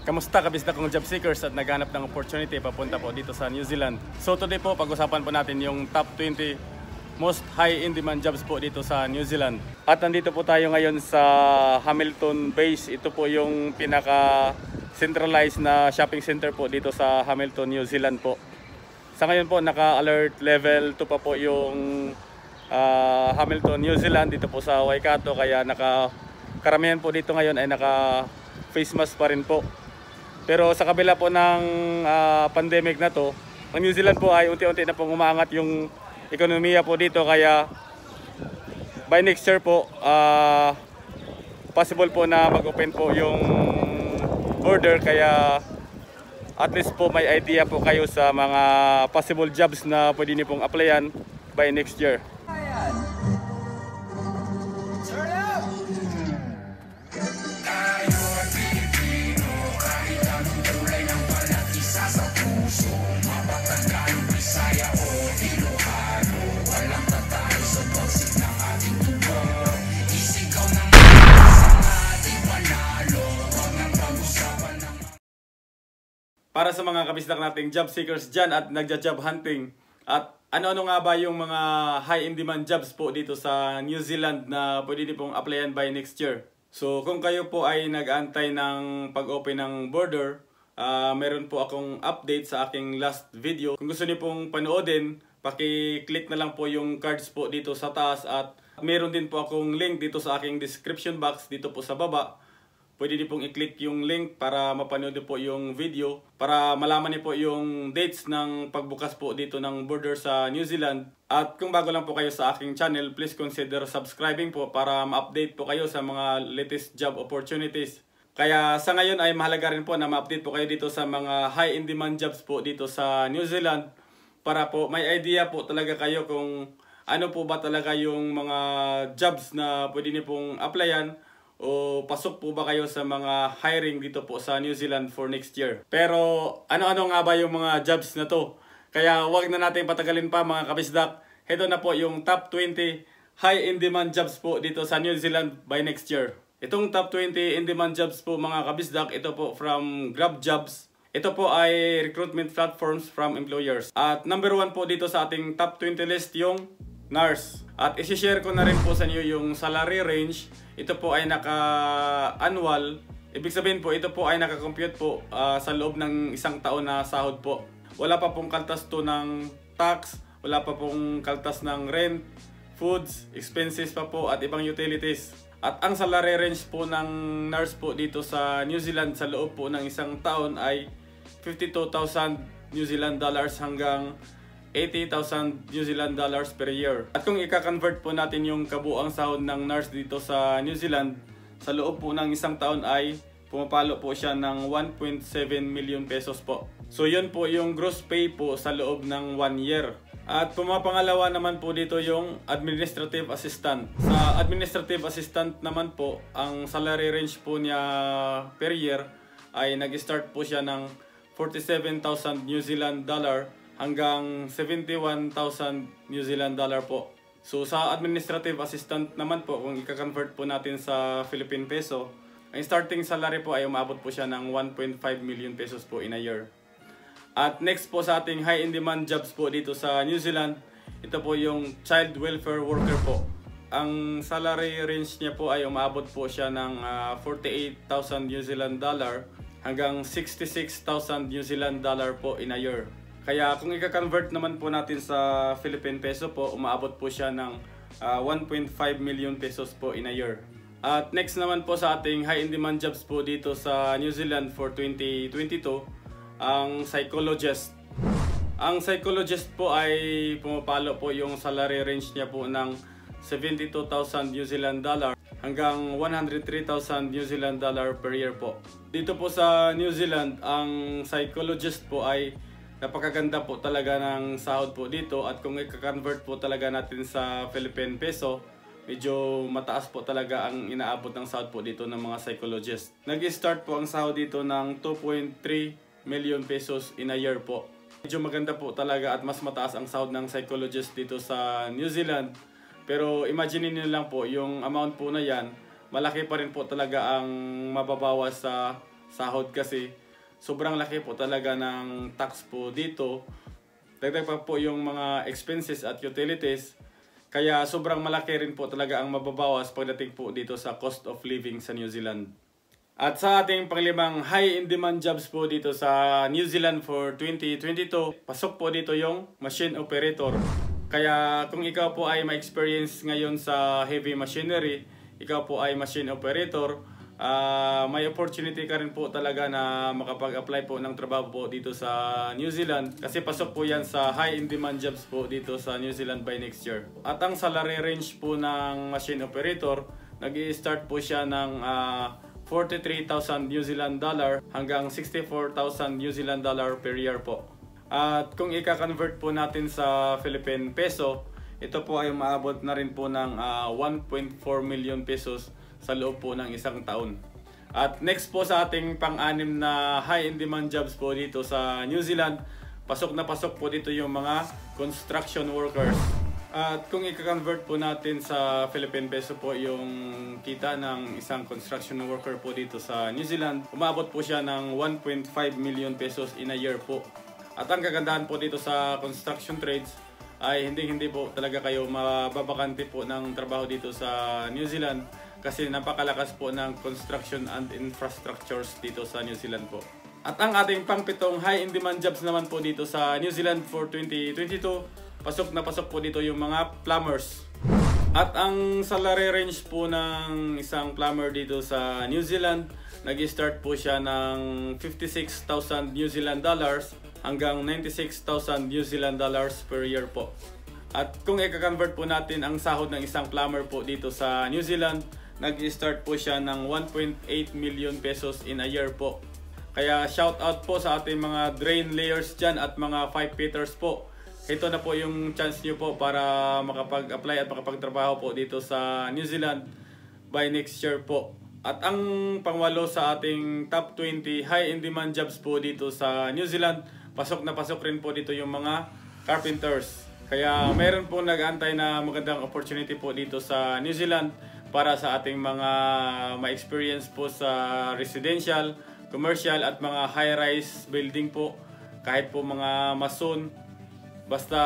Kamusta kabisda kong job seekers at naghanap ng opportunity papunta po dito sa New Zealand. So today po pag-usapan po natin yung top 20 most high in demand jobs po dito sa New Zealand. At nandito po tayo ngayon sa Hamilton Base. Ito po yung pinaka centralized na shopping center po dito sa Hamilton, New Zealand po. Sa ngayon po naka-alert level 2 pa po yung Hamilton, New Zealand dito po sa Waikato, kaya karamihan po dito ngayon ay naka face mask pa rin po. Pero sa kabila po ng pandemic na to, ang New Zealand po ay unti-unti na pong umaangat yung ekonomiya po dito, kaya by next year po possible po na mag-open po yung border, kaya at least po may idea po kayo sa mga possible jobs na pwede niyo pong applyan by next year. Para sa mga kabisdak nating job seekers dyan at nagja-job hunting, at ano-ano nga ba yung mga high in demand jobs po dito sa New Zealand na pwede niyo pong applyan by next year. So kung kayo po ay nag-aantay ng pag-open ng border, meron po akong update sa aking last video. Kung gusto niyo pong panoodin, paki-click na lang po yung cards po dito sa taas, at meron din po akong link dito sa aking description box dito po sa baba. Pwede niyo pong i-click yung link para mapanood niyo po yung video, para malaman niyo po yung dates ng pagbukas po dito ng border sa New Zealand. At kung bago lang po kayo sa aking channel, please consider subscribing po para ma-update po kayo sa mga latest job opportunities. Kaya sa ngayon ay mahalaga rin po na ma-update po kayo dito sa mga high in demand jobs po dito sa New Zealand, para po may idea po talaga kayo kung ano po ba talaga yung mga jobs na pwede niyo pong applyan, o pasok po ba kayo sa mga hiring dito po sa New Zealand for next year. Pero ano-ano nga ba yung mga jobs na to? Kaya wag na natin patagalin pa mga kabisdak. Ito na po yung top 20 high in demand jobs po dito sa New Zealand by next year. Itong top 20 in demand jobs po mga kabisdak, ito po from Grab Jobs. Ito po ay recruitment platforms from employers. At number 1 po dito sa ating top 20 list yung nurse. At isi-share ko na rin po sa inyo yung salary range. Ito po ay naka-annual. Ibig sabihin po, ito po ay naka-compute po sa loob ng isang taon na sahod po. Wala pa pong kaltas to ng tax, wala pa pong kaltas ng rent, foods, expenses pa po at ibang utilities. At ang salary range po ng nurse po dito sa New Zealand sa loob po ng isang taon ay 52,000 New Zealand dollars hanggang 80,000 New Zealand dollars per year. At kung i-convert po natin yung kabuang sahod ng nurse dito sa New Zealand, sa loob po ng isang taon ay pumapalo po siya ng 1.7 million pesos po. So yun po yung gross pay po sa loob ng 1 year. At pumapangalawa naman po dito yung administrative assistant. Sa administrative assistant naman po, ang salary range po niya per year ay nag-start po siya ng 47,000 New Zealand dollar hanggang 71,000 New Zealand dollar po. So sa administrative assistant naman po, kung i-convert po natin sa Philippine peso, ang starting salary po ay umabot po siya ng 1.5 million pesos po in a year. At next po sa ating high in demand jobs po dito sa New Zealand, ito po yung child welfare worker po. Ang salary range niya po ay umabot po siya ng 48,000 New Zealand dollar hanggang 66,000 New Zealand dollar po in a year. Kaya kung i-convert naman po natin sa Philippine peso po, umaabot po siya ng 1.5 million pesos po in a year. At next naman po sa ating high in demand jobs po dito sa New Zealand for 2022, ang psychologist. Ang psychologist po ay pumapalo po yung salary range niya po ng 72,000 New Zealand dollar hanggang 103,000 New Zealand dollar per year po. Dito po sa New Zealand, ang psychologist po ay napakaganda po talaga ng sahod po dito, at kung i-convert po talaga natin sa Philippine peso, medyo mataas po talaga ang inaabot ng sahod po dito ng mga psychologist. Nag-start po ang sahod dito ng 2.3 million pesos in a year po. Medyo maganda po talaga at mas mataas ang sahod ng psychologist dito sa New Zealand. Pero imagine niyo lang po, yung amount po na yan, malaki pa rin po talaga ang mababawas sa sahod kasi sobrang laki po talaga ng tax po dito. Dagdag pa po yung mga expenses at utilities. Kaya sobrang malaki rin po talaga ang mababawas pagdating po dito sa cost of living sa New Zealand. At sa ating panglimang high in demand jobs po dito sa New Zealand for 2022, pasok po dito yung machine operator. Kaya kung ikaw po ay ma-experience ngayon sa heavy machinery, ikaw po ay machine operator, may opportunity ka rin po talaga na makapag-apply po ng trabaho po dito sa New Zealand. Kasi pasok po yan sa high in demand jobs po dito sa New Zealand by next year. At ang salary range po ng machine operator, nag-i-start po siya ng 43,000 New Zealand dollar hanggang 64,000 New Zealand dollar per year po. At kung i-convert po natin sa Philippine peso, ito po ay maabot na rin po ng 1.4 million pesos sa loob po ng isang taon. At next po sa ating pang-anim na high in demand jobs po dito sa New Zealand, pasok na pasok po dito yung mga construction workers. At kung i-convert po natin sa Philippine peso po yung kita ng isang construction worker po dito sa New Zealand, umabot po siya ng 1.5 million pesos in a year po. At ang kagandahan po dito sa construction trades ay hindi po talaga kayo mababakante po ng trabaho dito sa New Zealand kasi napakalakas po ng construction and infrastructures dito sa New Zealand po. At ang ating pang-pitong high in demand jobs naman po dito sa New Zealand for 2022, pasok na pasok po dito yung mga plumbers. At ang salary range po ng isang plumber dito sa New Zealand, nag-start po siya ng 56,000 New Zealand dollars hanggang 96,000 New Zealand dollars per year po. At kung i-convert po natin ang sahod ng isang plumber po dito sa New Zealand, nag-start po siya ng 1.8 million pesos in a year po. Kaya shout out po sa ating mga drain layers dyan at mga pipe fitters po. Ito na po yung chance nyo po para makapag-apply at makapagtrabaho po dito sa New Zealand by next year po. At ang pangwalo sa ating top 20 high in demand jobs po dito sa New Zealand, pasok na pasok rin po dito yung mga carpenters. Kaya mayroon po nag-aantay na magandang opportunity po dito sa New Zealand para sa ating mga ma-experience po sa residential, commercial at mga high-rise building po. Kahit po mga mason, basta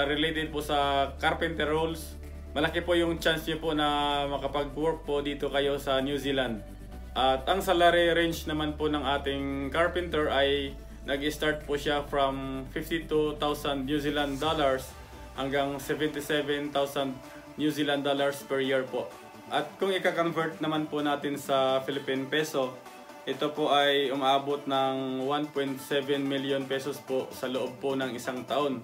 related po sa carpenter roles, malaki po yung chance nyo po na makapag-work po dito kayo sa New Zealand. At ang salary range naman po ng ating carpenter ay nag-start po siya from 52,000 New Zealand dollars hanggang 77,000 New Zealand dollars per year po. At kung i-convert naman po natin sa Philippine peso, ito po ay umaabot ng 1.7 million pesos po sa loob po ng isang taon.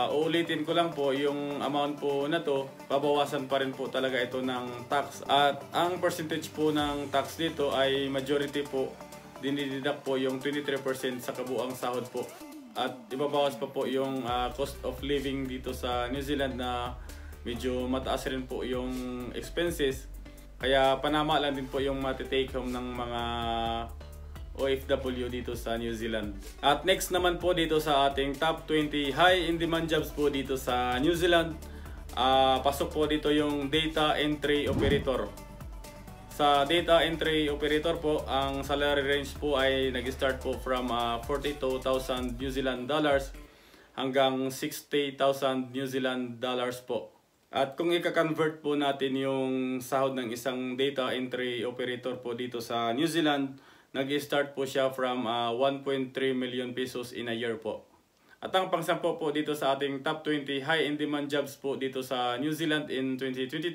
Uulitin ko lang po, yung amount po na to, babawasan pa rin po talaga ito ng tax. At ang percentage po ng tax dito ay majority po, dinideduct po yung 23% sa kabuang sahod po. At ibabawas pa po yung cost of living dito sa New Zealand na medyo mataas rin po yung expenses. Kaya panama lang din po yung matitake home ng mga OFW dito sa New Zealand. At next naman po dito sa ating top 20 high in demand jobs po dito sa New Zealand, pasok po dito yung data entry operator. Sa data entry operator po, ang salary range po ay nag-start po from 42,000 New Zealand dollars hanggang 60,000 New Zealand dollars po. At kung i-convert po natin yung sahod ng isang data entry operator po dito sa New Zealand, nag-start po siya from 1.3 million pesos in a year po. At ang pangsampo po dito sa ating top 20 high in demand jobs po dito sa New Zealand in 2022,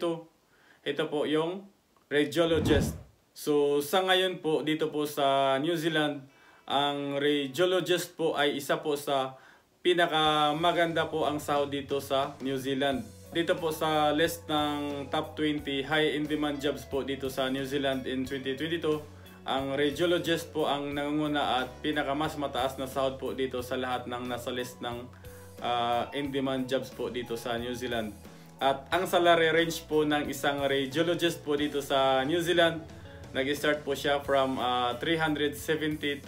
ito po yung radiologist. So sa ngayon po dito po sa New Zealand, ang radiologist po ay isa po sa pinakamaganda po ang sahod dito sa New Zealand. Dito po sa list ng top 20 high in demand jobs po dito sa New Zealand in 2022, ang radiologist po ang nangunguna at pinakamas mataas na sahod po dito sa lahat ng nasa list ng in-demand jobs po dito sa New Zealand. At ang salary range po ng isang radiologist po dito sa New Zealand, nag-start po siya from 370,000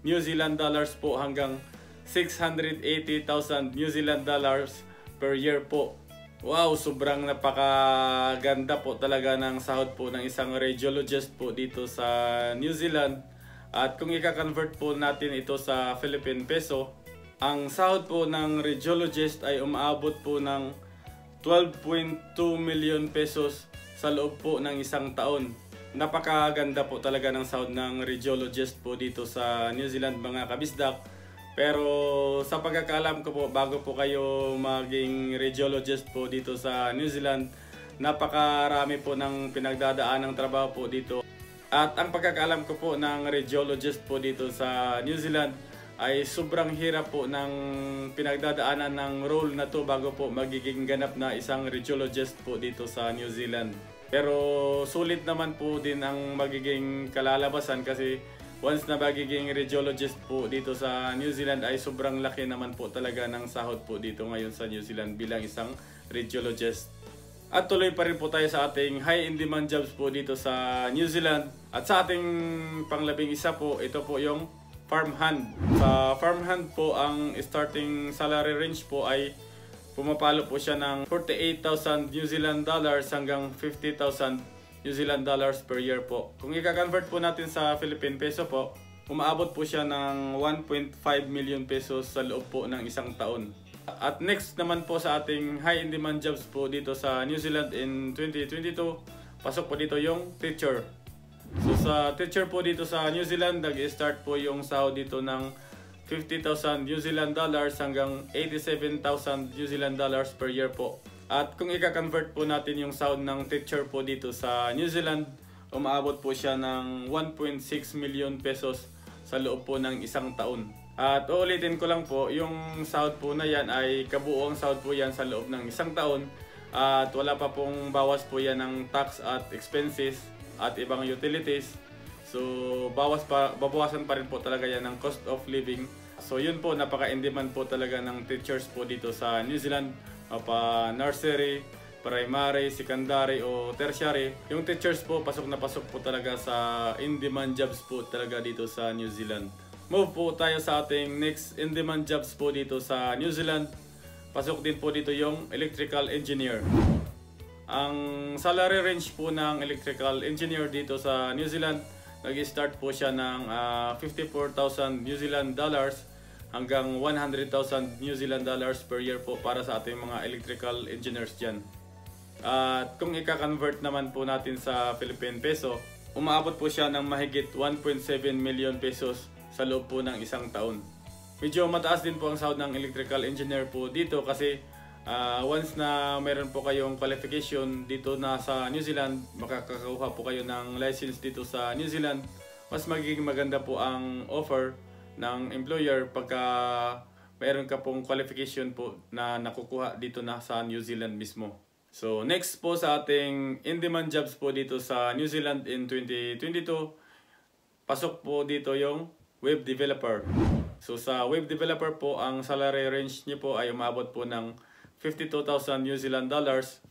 New Zealand dollars po hanggang 680,000 New Zealand dollars per year po. Wow, sobrang napakaganda po talaga ng sahod po ng isang radiologist po dito sa New Zealand. At kung i-convert po natin ito sa Philippine peso, ang sahod po ng radiologist ay umaabot po ng 12.2 million pesos sa loob po ng isang taon. Napakaganda po talaga ng sahod ng radiologist po dito sa New Zealand, mga kabisdak. Pero sa pagkakaalam ko po, bago po kayo maging radiologist po dito sa New Zealand, napakarami po ng pinagdadaan ng trabaho po dito. At ang pagkakaalam ko po ng radiologist po dito sa New Zealand ay sobrang hirap po ng pinagdadaanan ng role na to bago po magiging ganap na isang radiologist po dito sa New Zealand. Pero sulit naman po din ang magiging kalalabasan kasi once na magiging radiologist po dito sa New Zealand ay sobrang laki naman po talaga ng sahod po dito ngayon sa New Zealand bilang isang radiologist. At tuloy pa rin po tayo sa ating high in demand jobs po dito sa New Zealand. At sa ating panglabing isa po, ito po yung farmhand. Sa farmhand po, ang starting salary range po ay pumapalo po siya ng 48,000 New Zealand dollars hanggang 50,000 New Zealand dollars per year po. Kung i-convert po natin sa Philippine peso po, umaabot po siya ng 1.5 million pesos sa loob po ng isang taon. At next naman po sa ating high in demand jobs po dito sa New Zealand in 2022, pasok po dito yung teacher. So sa teacher po dito sa New Zealand, nag-start po yung sahod dito ng 50,000 New Zealand dollars hanggang 87,000 New Zealand dollars per year po. At kung i-convert po natin yung sahod ng teacher po dito sa New Zealand, umaabot po siya ng 1.6 million pesos sa loob po ng isang taon. At uulitin ko lang po, yung sahod po na yan ay kabuuang sahod po yan sa loob ng isang taon. At wala pa pong bawas po yan ng tax at expenses at ibang utilities. So babawasan pa rin po talaga yan ng cost of living. So yun po, napaka-in-demand po talaga ng teachers po dito sa New Zealand. Pa nursery, primary, secondary o tertiary. Yung teachers po, pasok na pasok po talaga sa in-demand jobs po talaga dito sa New Zealand. Move po tayo sa ating next in-demand jobs po dito sa New Zealand. Pasok din po dito yung electrical engineer. Ang salary range po ng electrical engineer dito sa New Zealand, nag-start po siya ng 54,000 New Zealand dollars hanggang 100,000 New Zealand dollars per year po para sa ating mga electrical engineers dyan. At kung i-convert naman po natin sa Philippine peso, umaabot po siya ng mahigit 1.7 million pesos sa loob po ng isang taon. Medyo mataas din po ang sahod ng electrical engineer po dito kasi once na meron po kayong qualification dito na sa New Zealand, makakakuha po kayo ng license dito sa New Zealand, mas magiging maganda po ang offer ng employer pagka mayroon ka pong qualification po na nakukuha dito na sa New Zealand mismo. So next po sa ating in-demand jobs po dito sa New Zealand in 2022, pasok po dito yung web developer. So sa web developer po, ang salary range niyo po ay umabot po ng 52,000 New Zealand dollars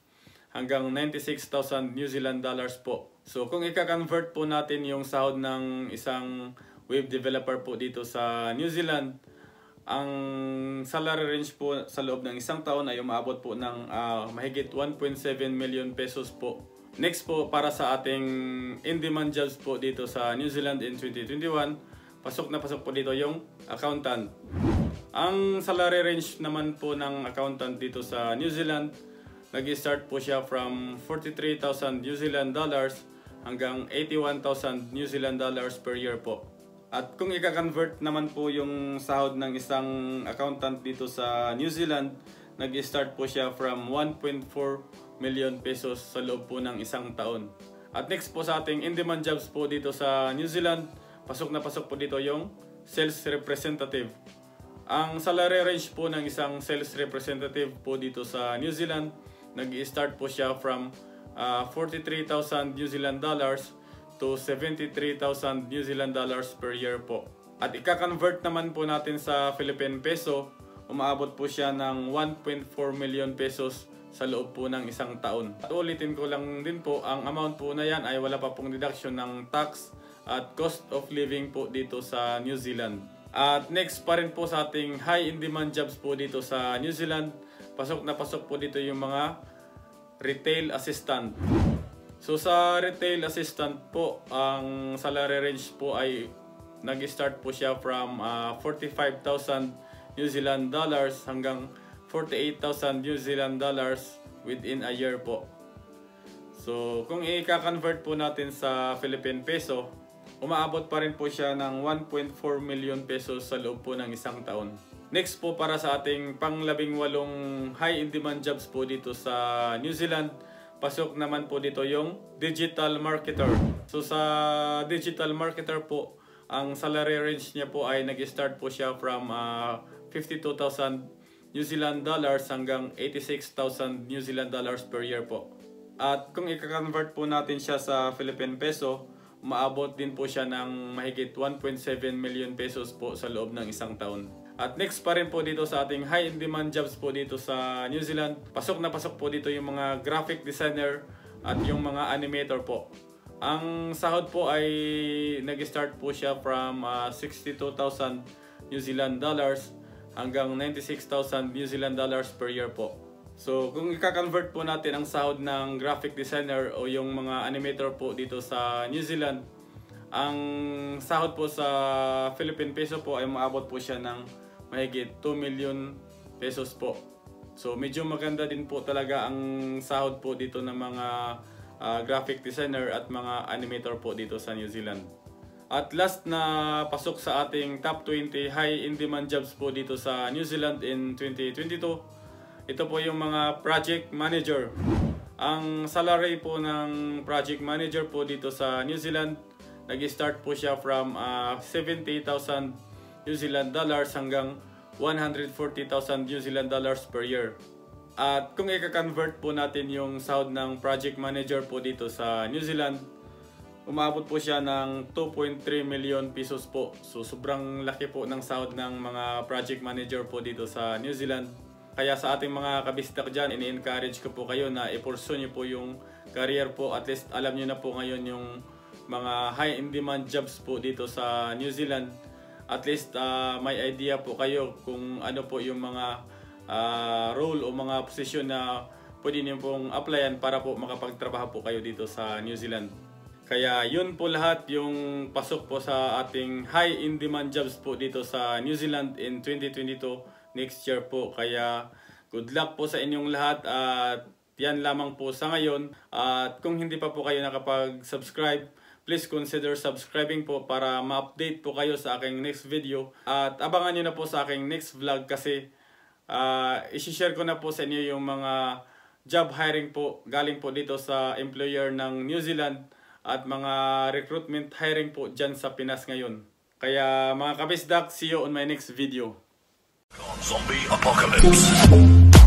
hanggang 96,000 New Zealand dollars po. So kung i-convert po natin yung sahod ng isang web developer po dito sa New Zealand, ang salary range po sa loob ng isang taon ay umaabot po ng mahigit 1.7 million pesos po. Next po, para sa ating in-demand jobs po dito sa New Zealand in 2021, pasok na pasok po dito yung accountant. Ang salary range naman po ng accountant dito sa New Zealand, nag-start po siya from 43,000 New Zealand dollars hanggang 81,000 New Zealand dollars per year po. At kung i-convert naman po yung sahod ng isang accountant dito sa New Zealand, nag-start po siya from 1.4 million pesos sa loob po ng isang taon. At next po sa ating in-demand jobs po dito sa New Zealand, pasok na pasok po dito yung sales representative. Ang salary range po ng isang sales representative po dito sa New Zealand, nag-start po siya from 43,000 New Zealand dollars to 73,000 New Zealand dollars per year po. At i-convert naman po natin sa Philippine peso, umaabot po siya ng 1.4 million pesos sa loob po ng isang taon. At ulitin ko lang din po, ang amount po na yan ay wala pa pong deduction ng tax at cost of living po dito sa New Zealand. At next pa rin po sa ating high in demand jobs po dito sa New Zealand, pasok na pasok po dito yung mga retail assistant. So sa retail assistant po, ang salary range po ay nag-start po siya from 45,000 New Zealand dollars hanggang 48,000 New Zealand dollars within a year po. So kung i-convert po natin sa Philippine peso, umaabot pa rin po siya ng 1.4 million pesos sa loob po ng isang taon. Next po, para sa ating pang-18 high in demand jobs po dito sa New Zealand, pasok naman po dito yung digital marketer. So sa digital marketer po, ang salary range niya po ay nag-start po siya from 52,000 New Zealand dollars hanggang 86,000 New Zealand dollars per year po. At kung i-convert po natin siya sa Philippine peso, umaabot din po siya ng mahigit 1.7 million pesos po sa loob ng isang taon. At next pa rin po dito sa ating high in demand jobs po dito sa New Zealand, pasok na pasok po dito yung mga graphic designer at yung mga animator po. Ang sahod po ay nag-start po siya from 62,000 New Zealand dollars hanggang 96,000 New Zealand dollars per year po. So kung i-convert po natin ang sahod ng graphic designer o yung mga animator po dito sa New Zealand, ang sahod po sa Philippine peso po ay maabot po siya ng mahigit 2 million pesos po. So medyo maganda din po talaga ang sahod po dito ng mga graphic designer at mga animator po dito sa New Zealand. At last na pasok sa ating top 20 high in demand jobs po dito sa New Zealand in 2022, ito po yung mga project manager. Ang salary po ng project manager po dito sa New Zealand, nag-start po siya from 70,000 New Zealand dollars hanggang 140,000 New Zealand dollars per year. At kung i-convert po natin yung sahod ng project manager po dito sa New Zealand, umabot po siya ng 2.3 million pesos po. So sobrang laki po ng sahod ng mga project manager po dito sa New Zealand. Kaya sa ating mga kabistak dyan, ini-encourage ko po kayo na i-pursue nyo po yung career po. At least alam nyo na po ngayon yung mga high in demand jobs po dito sa New Zealand. At least may idea po kayo kung ano po yung mga role o mga posisyon na pwede nyo pong applyan para po makapagtrabaho po kayo dito sa New Zealand. Kaya yun po lahat yung pasok po sa ating high in demand jobs po dito sa New Zealand in 2022 next year po. Kaya good luck po sa inyong lahat at yan lamang po sa ngayon. At kung hindi pa po kayo nakapag-subscribe, please consider subscribing po para ma-update po kayo sa aking next video. At abangan nyo na po sa aking next vlog kasi isi-share ko na po sa inyo yung mga job hiring po galing po dito sa employer ng New Zealand at mga recruitment hiring po dyan sa Pinas ngayon. Kaya mga kabisdak, see you on my next video. Zombie apocalypse.